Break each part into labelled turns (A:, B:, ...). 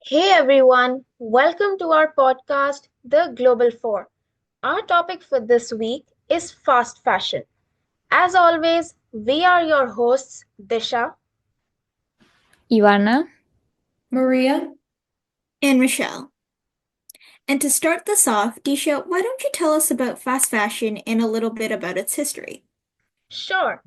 A: Hey everyone, welcome to our podcast, The Global Four. Our topic for this week is fast fashion. As always, we are your hosts, Disha.
B: Ivana.
C: Maria?
D: And Michelle. And to start this off, Disha, why don't you tell us about fast fashion and a little bit about its history?
A: Sure,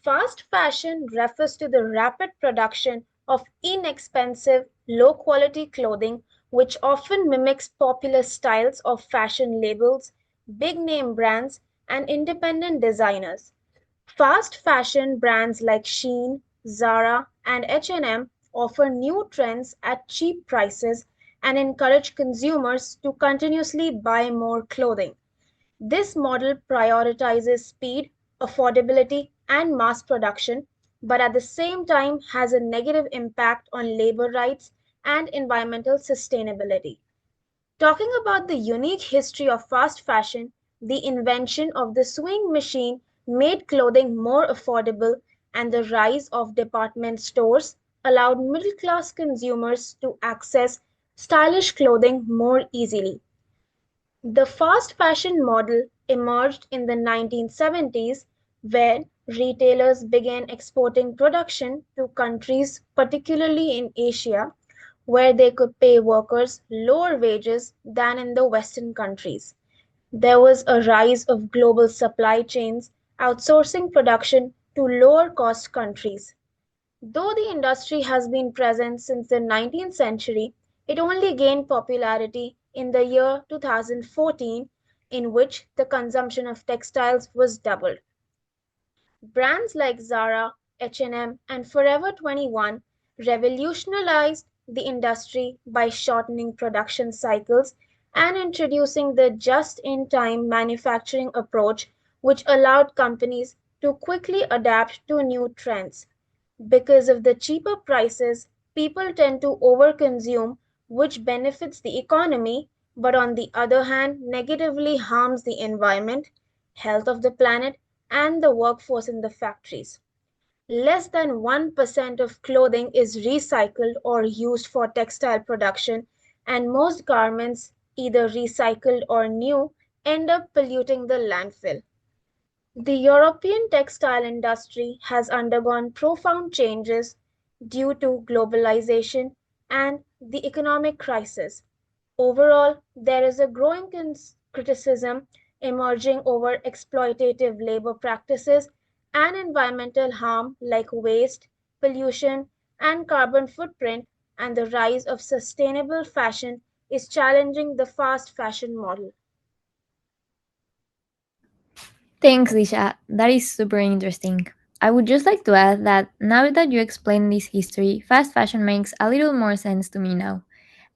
A: fast fashion refers to the rapid production of inexpensive, low quality clothing which often mimics popular styles of fashion labels, big name brands, and independent designers. Fast fashion brands like Shein, Zara, and H&M offer new trends at cheap prices and encourage consumers to continuously buy more clothing. This model prioritizes speed, affordability, and mass production, but at the same time has a negative impact on labor rights and environmental sustainability. Talking about the unique history of fast fashion, the invention of the sewing machine made clothing more affordable, and the rise of department stores allowed middle class consumers to access stylish clothing more easily. The fast fashion model emerged in the 1970s when retailers began exporting production to countries, particularly in Asia, where they could pay workers lower wages than in the Western countries. There was a rise of global supply chains outsourcing production to lower cost countries. Though the industry has been present since the 19th century, it only gained popularity in the year 2014, in which the consumption of textiles was doubled. Brands like Zara, H&M, and Forever 21 revolutionized the industry by shortening production cycles and introducing the just-in-time manufacturing approach, which allowed companies to quickly adapt to new trends. Because of the cheaper prices, people tend to overconsume, which benefits the economy, but on the other hand, negatively harms the environment, health of the planet, and the workforce in the factories. Less than 1% of clothing is recycled or used for textile production, and most garments, either recycled or new, end up polluting the landfill. The European textile industry has undergone profound changes due to globalization and the economic crisis. Overall, there is a growing criticism emerging over exploitative labor practices and environmental harm like waste, pollution, and carbon footprint, and the rise of sustainable fashion is challenging the fast fashion model.
B: Thanks, Disha. That is super interesting. I would just like to add that now that you explained this history, fast fashion makes a little more sense to me now.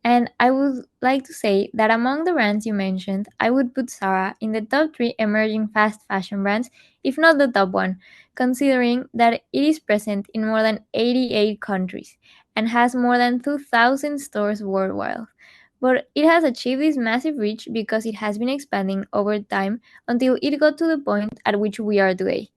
B: And I would like to say that among the brands you mentioned, I would put Zara in the top three emerging fast fashion brands, if not the top one, considering that it is present in more than 88 countries and has more than 2,000 stores worldwide. But it has achieved this massive reach because it has been expanding over time until it got to the point at which we are today,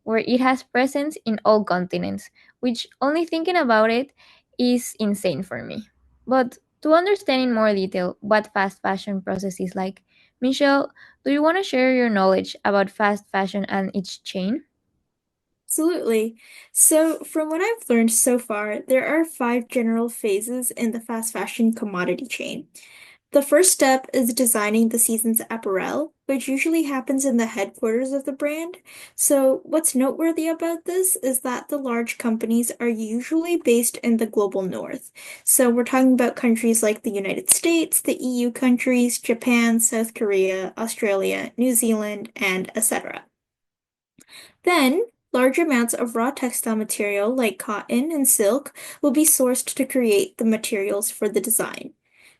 B: where it has presence in all continents, which only thinking about it is insane for me. But to understand in more detail what fast fashion process is like, Michelle, do you want to share your knowledge about fast fashion and its chain?
D: Absolutely. So, from what I've learned so far, there are five general phases in the fast fashion commodity chain. The first step is designing the season's apparel, which usually happens in the headquarters of the brand. So, what's noteworthy about this is that the large companies are usually based in the global north. So, we're talking about countries like the United States, the EU countries, Japan, South Korea, Australia, New Zealand, and etc. Then, large amounts of raw textile material like cotton and silk will be sourced to create the materials for the design.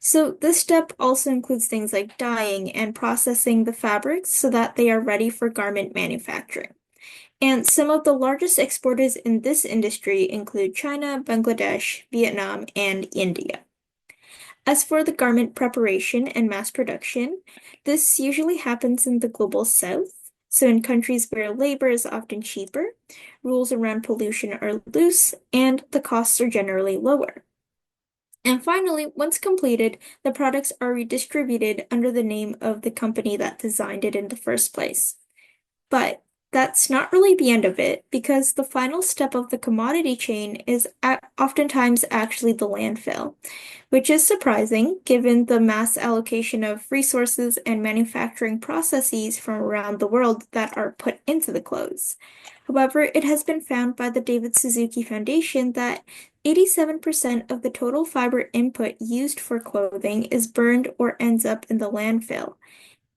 D: So, this step also includes things like dyeing and processing the fabrics so that they are ready for garment manufacturing. And some of the largest exporters in this industry include China, Bangladesh, Vietnam, and India. As for the garment preparation and mass production, this usually happens in the global south. So, in countries where labor is often cheaper, rules around pollution are loose, and the costs are generally lower. And finally, once completed, the products are redistributed under the name of the company that designed it in the first place. But that's not really the end of it, because the final step of the commodity chain is oftentimes actually the landfill, which is surprising given the mass allocation of resources and manufacturing processes from around the world that are put into the clothes. However, it has been found by the David Suzuki Foundation that 87% of the total fiber input used for clothing is burned or ends up in the landfill.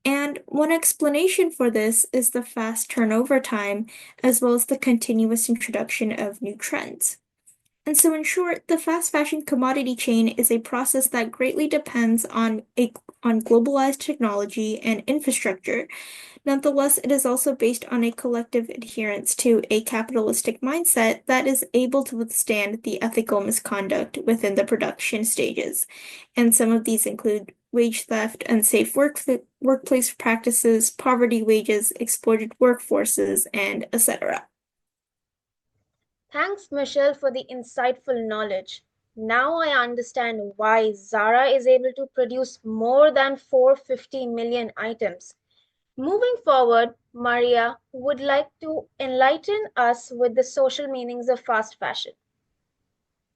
D: And one explanation for this is the fast turnover time, as well as the continuous introduction of new trends. And so, in short, the fast fashion commodity chain is a process that greatly depends on globalized technology and infrastructure. Nonetheless, it is also based on a collective adherence to a capitalistic mindset that is able to withstand the ethical misconduct within the production stages. And some of these include wage theft, unsafe workplace practices, poverty wages, exploited workforces, and etc.
A: Thanks, Michelle, for the insightful knowledge. Now I understand why Zara is able to produce more than 450 million items. Moving forward, Maria would like to enlighten us with the social meanings of fast fashion.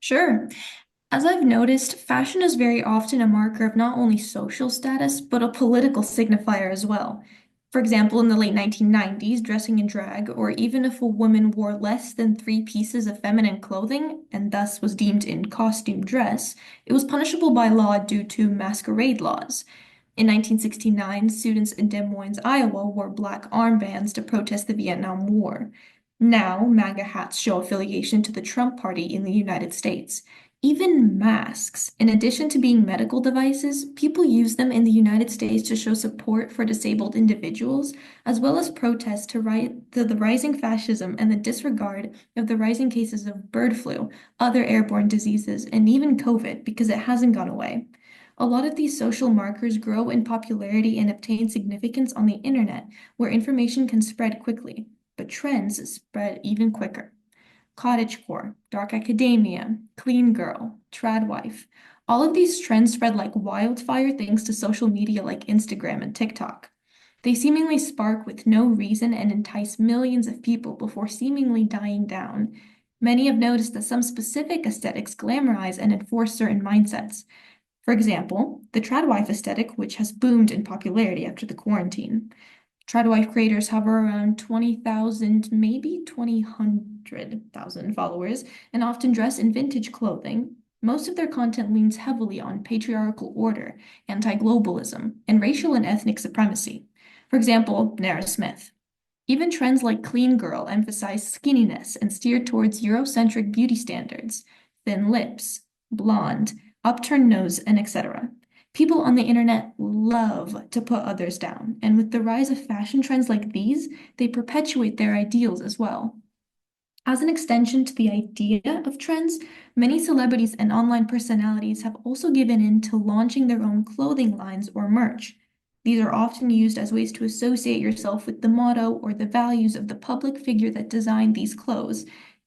C: Sure. As I've noticed, fashion is very often a marker of not only social status, but a political signifier as well. For example, in the late 1990s, dressing in drag, or even if a woman wore less than 3 pieces of feminine clothing and thus was deemed in costume dress, it was punishable by law due to masquerade laws. In 1969, students in Des Moines, Iowa wore black armbands to protest the Vietnam War. Now, MAGA hats show affiliation to the Trump Party in the United States. Even masks, in addition to being medical devices, people use them in the United States to show support for disabled individuals, as well as protest to the rising fascism and the disregard of the rising cases of bird flu, other airborne diseases, and even COVID, because it hasn't gone away. A lot of these social markers grow in popularity and obtain significance on the internet, where information can spread quickly, but trends spread even quicker. Cottagecore, dark academia, clean girl, trad wife. All of these trends spread like wildfire thanks to social media like Instagram and TikTok. They seemingly spark with no reason and entice millions of people before seemingly dying down. Many have noticed that some specific aesthetics glamorize and enforce certain mindsets. For example, the trad wife aesthetic, which has boomed in popularity after the quarantine. Try-to-Wife creators hover around 20,000, maybe 200,000 followers, and often dress in vintage clothing. Most of their content leans heavily on patriarchal order, anti-globalism, and racial and ethnic supremacy. For example, Nara Smith. Even trends like Clean Girl emphasize skinniness and steer towards Eurocentric beauty standards, thin lips, blonde, upturned nose, and etc. People on the internet love to put others down, and with the rise of fashion trends like these, they perpetuate their ideals as well. As an extension to the idea of trends, many celebrities and online personalities have also given in to launching their own clothing lines or merch. These are often used as ways to associate yourself with the motto or the values of the public figure that designed these clothes,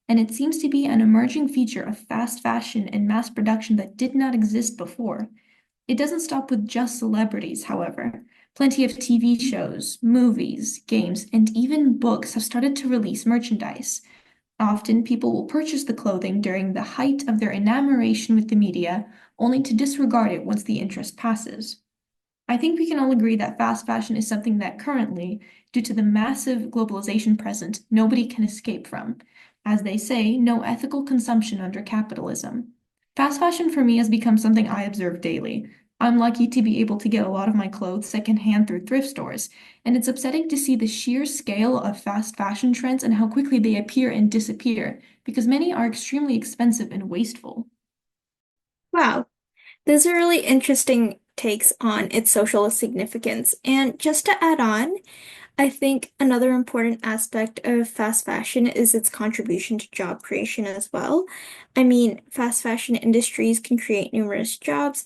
C: and it seems to be an emerging feature of fast fashion and mass production that did not exist before. It doesn't stop with just celebrities, however. Plenty of TV shows, movies, games, and even books have started to release merchandise. Often, people will purchase the clothing during the height of their enamoration with the media, only to disregard it once the interest passes. I think we can all agree that fast fashion is something that currently, due to the massive globalization present, nobody can escape from. As they say, no ethical consumption under capitalism. Fast fashion for me has become something I observe daily. I'm lucky to be able to get a lot of my clothes secondhand through thrift stores, and it's upsetting to see the sheer scale of fast fashion trends and how quickly they appear and disappear, because many are extremely expensive and wasteful.
D: Wow, those are really interesting takes on its social significance. And just to add on, I think another important aspect of fast fashion is its contribution to job creation as well. I mean, fast fashion industries can create numerous jobs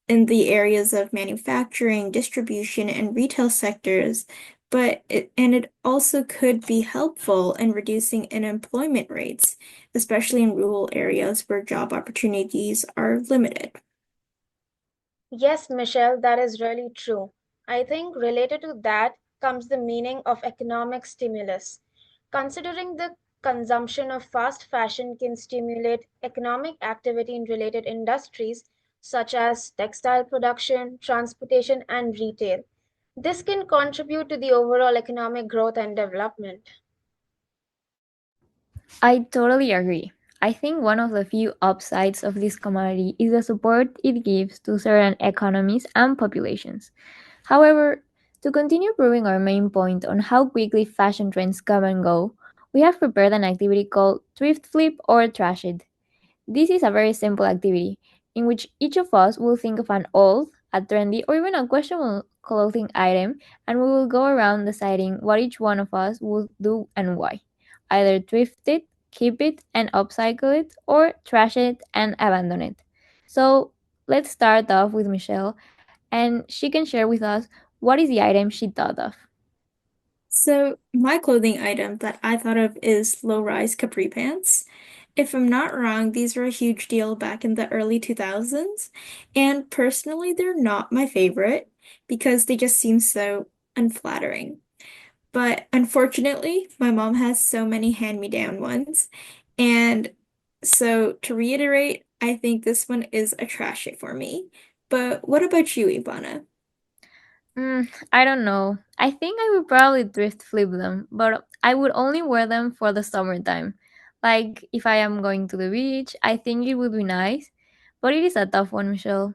D: in the areas of manufacturing, distribution, and retail sectors, it also could be helpful in reducing unemployment rates, especially in rural areas where job opportunities are limited.
A: Yes, Michelle, that is really true. I think related to that comes the meaning of economic stimulus. Considering the consumption of fast fashion can stimulate economic activity in related industries such as textile production, transportation, and retail. This can contribute to the overall economic growth and development.
B: I totally agree. I think one of the few upsides of this commodity is the support it gives to certain economies and populations. However, to continue proving our main point on how quickly fashion trends come and go, we have prepared an activity called Thrift Flip or Trash It. This is a very simple activity in which each of us will think of an old, a trendy, or even a questionable clothing item, and we will go around deciding what each one of us would do and why. Either thrift it, keep it, and upcycle it, or trash it and abandon it. So let's start off with Michelle, and she can share with us what is the item she thought of.
D: So, my clothing item that I thought of is low-rise capri pants. If I'm not wrong, these were a huge deal back in the early 2000s, and personally, they're not my favorite because they just seem so unflattering. But unfortunately, my mom has so many hand-me-down ones, and so to reiterate, I think this one is a trash it for me. But what about you, Ivana?
B: I don't know. I think I would probably thrift flip them, but I would only wear them for the summertime. Like if I am going to the beach, I think it would be nice. But it is a tough one, Michelle.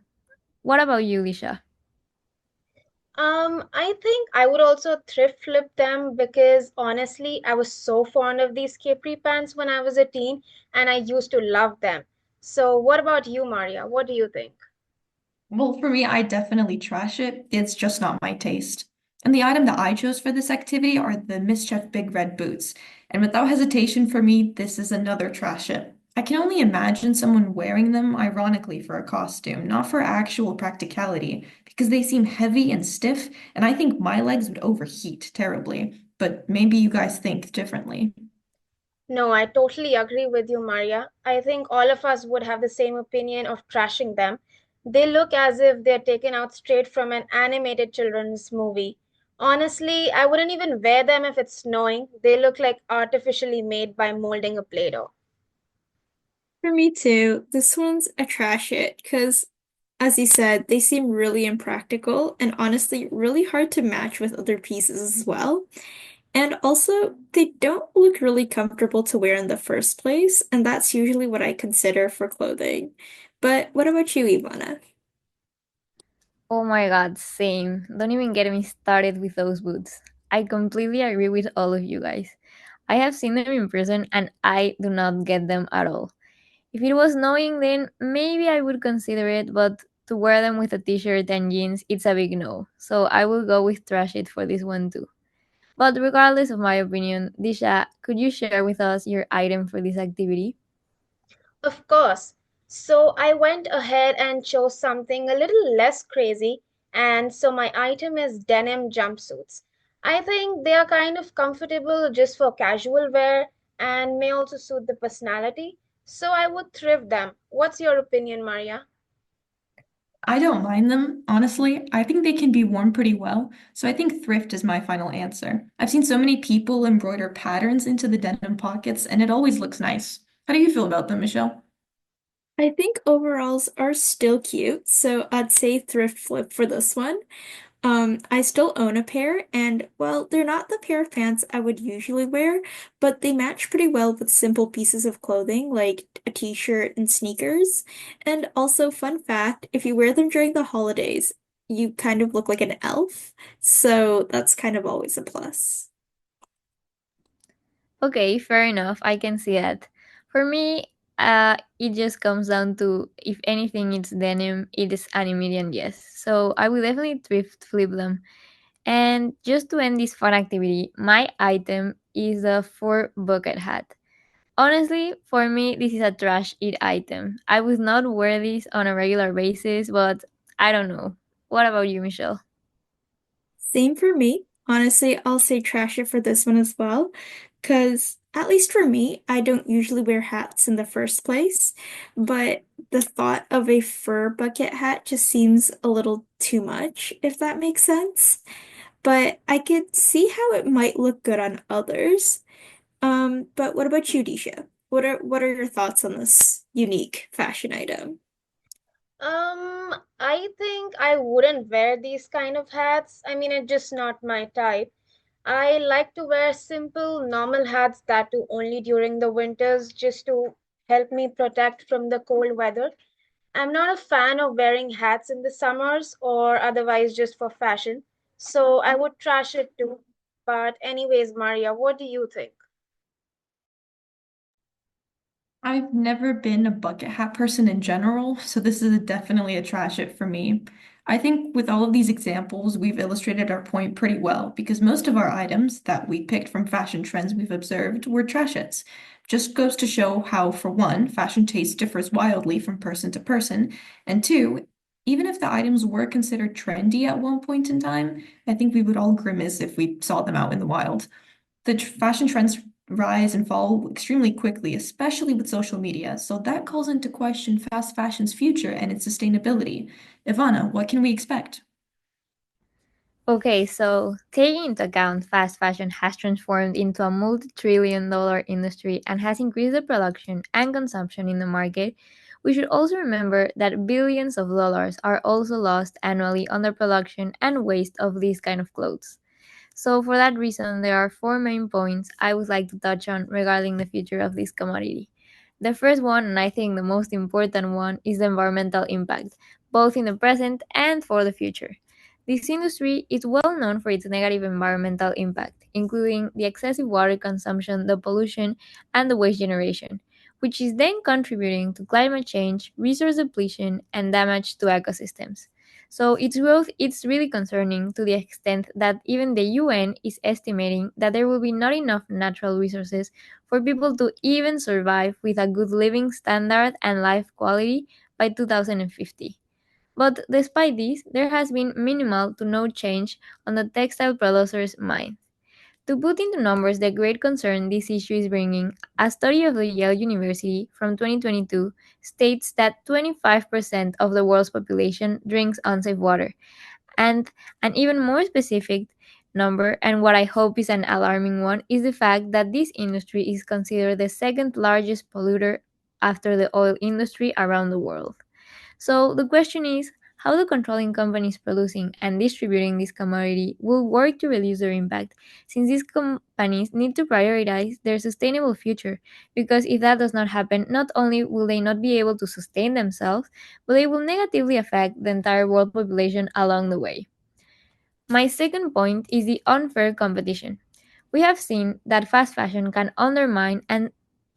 B: What about you, Lisha?
A: I think I would also thrift flip them because honestly, I was so fond of these capri pants when I was a teen and I used to love them. So, what about you, Maria? What do you think?
C: Well, for me, I definitely trash it. It's just not my taste. And the item that I chose for this activity are the Mischief Big Red Boots. And without hesitation for me, this is another trash it. I can only imagine someone wearing them ironically for a costume, not for actual practicality, because they seem heavy and stiff, and I think my legs would overheat terribly. But maybe you guys think differently.
A: No, I totally agree with you, Maria. I think all of us would have the same opinion of trashing them. They look as if they're taken out straight from an animated children's movie. Honestly, I wouldn't even wear them if it's snowing. They look like artificially made by molding a Play-Doh.
D: For me too, this one's a trash it because, as you said, they seem really impractical and honestly really hard to match with other pieces as well. And also, they don't look really comfortable to wear in the first place, and that's usually what I consider for clothing. But what about you, Ivana?
B: Oh my god, same. Don't even get me started with those boots. I completely agree with all of you guys. I have seen them in person and I do not get them at all. If it was snowing, then maybe I would consider it, but to wear them with a t shirt and jeans, it's a big no. So I will go with trash it for this one too. But regardless of my opinion, Disha, could you share with us your item for this activity?
A: Of course. So I went ahead and chose something a little less crazy, and so my item is denim jumpsuits. I think they are kind of comfortable just for casual wear and may also suit the personality. So I would thrift them. What's your opinion, Maria?
C: I don't mind them, honestly. I think they can be worn pretty well, so I think thrift is my final answer. I've seen so many people embroider patterns into the denim pockets, and it always looks nice. How do you feel about them, Michelle?
D: I think overalls are still cute, so I'd say thrift flip for this one. I still own a pair, and well, they're not the pair of pants I would usually wear, but they match pretty well with simple pieces of clothing like a t-shirt and sneakers. And also, fun fact, if you wear them during the holidays, you kind of look like an elf, so that's kind of always a plus.
B: Okay, fair enough. I can see that. For me, it just comes down to if anything, it's denim, it is an immediate yes. So I will definitely thrift flip them. And just to end this fun activity, my item is a fur bucket hat. Honestly, for me, this is a trash it item. I would not wear this on a regular basis, but I don't know. What about you, Michelle?
D: Same for me. Honestly, I'll say trash it for this one as well, because At least for me, I don't usually wear hats in the first place, but the thought of a fur bucket hat just seems a little too much, if that makes sense. But I could see how it might look good on others. But what about you, Disha? What are your thoughts on this unique fashion item?
A: I think I wouldn't wear these kind of hats. I mean, it's just not my type. I like to wear simple, normal hats that do only during the winters just to help me protect from the cold weather. I'm not a fan of wearing hats in the summers or otherwise just for fashion, so I would trash it too. But, anyways, Maria, what do you think?
C: I've never been a bucket hat person in general, so this is definitely a trash it for me. I think with all of these examples, we've illustrated our point pretty well because most of our items that we picked from fashion trends we've observed were trash its. Just goes to show how, for one, fashion taste differs wildly from person to person, and two, even if the items were considered trendy at one point in time, I think we would all grimace if we saw them out in the wild. Fashion trends rise and fall extremely quickly, especially with social media. So that calls into question fast fashion's future and its sustainability. Ivana, what can we expect?
B: Okay, so taking into account fast fashion has transformed into a multi-trillion dollar industry and has increased the production and consumption in the market, we should also remember that billions of dollars are also lost annually on the production and waste of these kind of clothes. So, for that reason, there are four main points I would like to touch on regarding the future of this commodity. The first one, and I think the most important one, is the environmental impact, both in the present and for the future. This industry is well known for its negative environmental impact, including the excessive water consumption, the pollution, and the waste generation, which is then contributing to climate change, resource depletion, and damage to ecosystems. So its growth is really concerning to the extent that even the UN is estimating that there will be not enough natural resources for people to even survive with a good living standard and life quality by 2050. But despite this, there has been minimal to no change on the textile producers' mind. To put into numbers the great concern this issue is bringing, a study of the Yale University from 2022 states that 25% of the world's population drinks unsafe water, and an even more specific number, and what I hope is an alarming one, is the fact that this industry is considered the second largest polluter after the oil industry around the world. So the question is how the controlling companies producing and distributing this commodity will work to reduce their impact, since these companies need to prioritize their sustainable future, because if that does not happen, not only will they not be able to sustain themselves, but they will negatively affect the entire world population along the way. My second point is the unfair competition. We have seen that fast fashion can undermine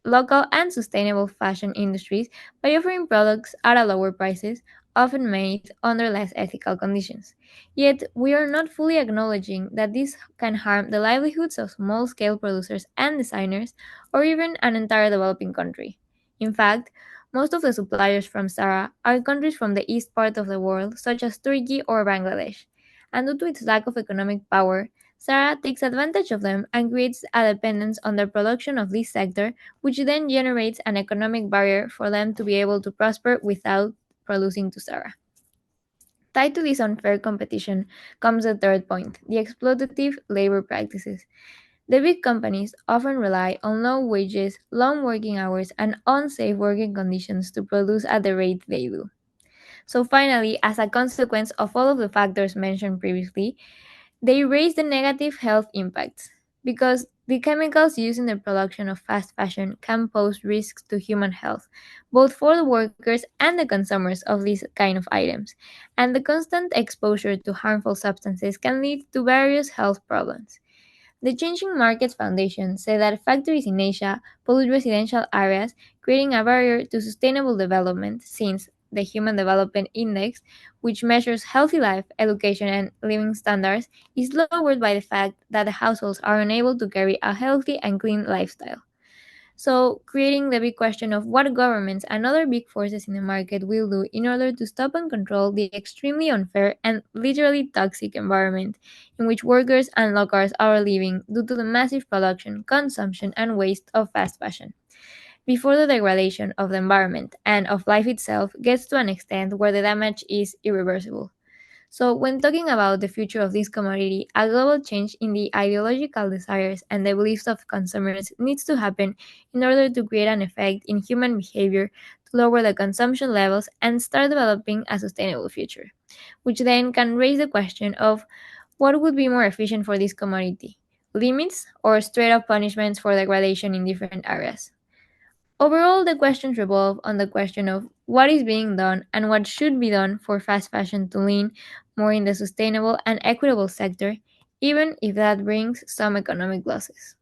B: local and sustainable fashion industries by offering products at a lower prices, often made under less ethical conditions. Yet, we are not fully acknowledging that this can harm the livelihoods of small-scale producers and designers, or even an entire developing country. In fact, most of the suppliers from Zara are countries from the east part of the world, such as Turkey or Bangladesh, and due to its lack of economic power, Zara takes advantage of them and creates a dependence on the production of this sector, which then generates an economic barrier for them to be able to prosper without producing to Zara. Tied to this unfair competition comes the third point, the exploitative labor practices. The big companies often rely on low wages, long working hours, and unsafe working conditions to produce at the rate they do. So, finally, as a consequence of all of the factors mentioned previously, they raise the negative health impacts because the chemicals used in the production of fast fashion can pose risks to human health, both for the workers and the consumers of these kind of items. And the constant exposure to harmful substances can lead to various health problems. The Changing Markets Foundation said that factories in Asia pollute residential areas, creating a barrier to sustainable development since the Human Development Index, which measures healthy life, education, and living standards, is lowered by the fact that the households are unable to carry a healthy and clean lifestyle. So, creating the big question of what governments and other big forces in the market will do in order to stop and control the extremely unfair and literally toxic environment in which workers and locals are living due to the massive production, consumption, and waste of fast fashion before the degradation of the environment and of life itself gets to an extent where the damage is irreversible. So, when talking about the future of this commodity, a global change in the ideological desires and the beliefs of consumers needs to happen in order to create an effect in human behavior to lower the consumption levels and start developing a sustainable future, which then can raise the question of what would be more efficient for this commodity, limits or straight up punishments for degradation in different areas. Overall, the questions revolve on the question of what is being done and what should be done for fast fashion to lean more in the sustainable and equitable sector, even if that brings some economic losses.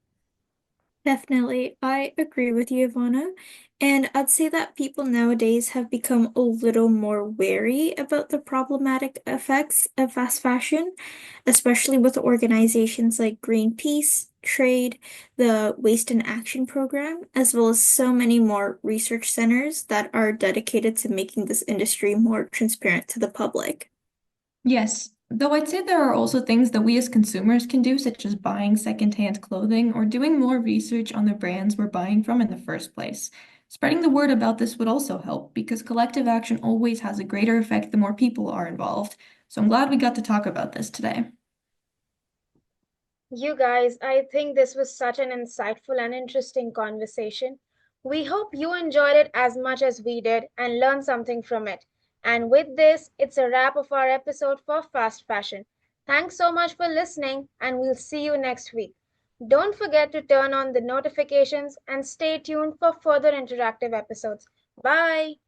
D: Definitely. I agree with you, Ivana. And I'd say that people nowadays have become a little more wary about the problematic effects of fast fashion, especially with organizations like Greenpeace, Trade, the Waste and Action Program, as well as so many more research centers that are dedicated to making this industry more transparent to the public.
C: Yes, though I'd say there are also things that we as consumers can do, such as buying secondhand clothing or doing more research on the brands we're buying from in the first place. Spreading the word about this would also help because collective action always has a greater effect the more people are involved. So I'm glad we got to talk about this today.
A: You guys, I think this was such an insightful and interesting conversation. We hope you enjoyed it as much as we did and learned something from it. And with this, it's a wrap of our episode for Fast Fashion. Thanks so much for listening, and we'll see you next week. Don't forget to turn on the notifications and stay tuned for further interactive episodes. Bye!